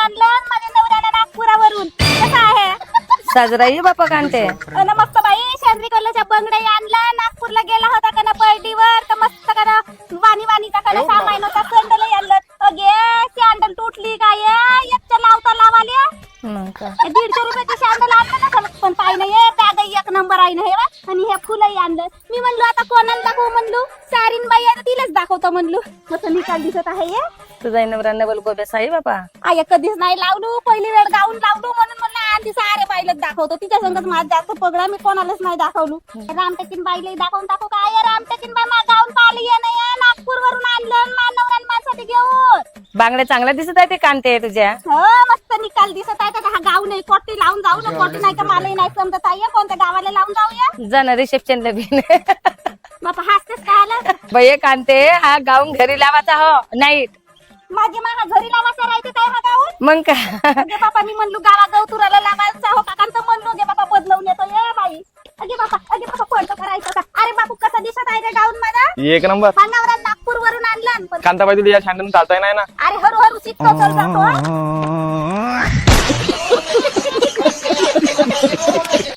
आणलं माझ्या नवऱ्यानं नागपुरावरून. कसं आहे साजराई बापा कांते. अन मस्त बाई शेंद्री कलरच्या बंगड्या आणलं. नागपूरला गेला होता का ना पर्टीवर तर मस्त का ना वाणी वाणीचा का सामान होता. सँडल आणलं. अगे सँडल तुटली काय एकच्या लावता लावाल्या. मग काय 150 रुपयाची सँडल आणलं ना पण पाय नाही बॅग एक नंबर आहे ना हे आणि हे फुलंही आणलं. मी म्हणलो आता कोणाला दाखवू म्हणलो. सारीन बाई आता तिलाच दाखवतो म्हणलो. मस्त निकाल दिसत आहे हे. तुझा नवरा नवल गोब्या साई बापा. आय कधीच नाही लावलो. पहिली वेळ गाऊन लावलो म्हणून म्हणलं आधी सारे बाईलाच दाखवतो. तिच्या संगत माझा जास्त पगडा मी कोणालाच नाही दाखवलो. रामटेकीन बाईला दाखवून दाखव काय रामटेकीन बाई मा गाऊन पाहिली नाही नागपूर वरून आणलं मानवरान माझ्यासाठी घेऊन. बांगड्या चांगल्या दिसत आहे ते कांते तुझ्या. हो मस्त निकाल दिसत आहे. हा गाऊन आहे कोटी लावून जाऊ ना. कोटी नाही का मलाही नाही समजत आहे. कोणत्या गावाला लावून जाऊया जाणं रिसेप्शन लबीन. बापा हसतेस काय आलं बाई कांते हा गाऊन घरी लावायचा हो नाही. माझी मागा घरी लावायचं राहायचं काय हा गाऊन. मग काय अगे बापा मी म्हणलो गावा गवतुराला लावायचा हो काकांचं म्हणलो. गे बापा बदलवून येतो ये बाई. अगे बापा कोणतं करायचं का. अरे बापू कसं दिसत आहे रे गाऊन माझा. एक नंबर. मानवरा नागपूर वरून आणलं पण कांताबाई तुला या शांडून चालताय नाही ना. अरे हळूहळू शिकतो चल जातो.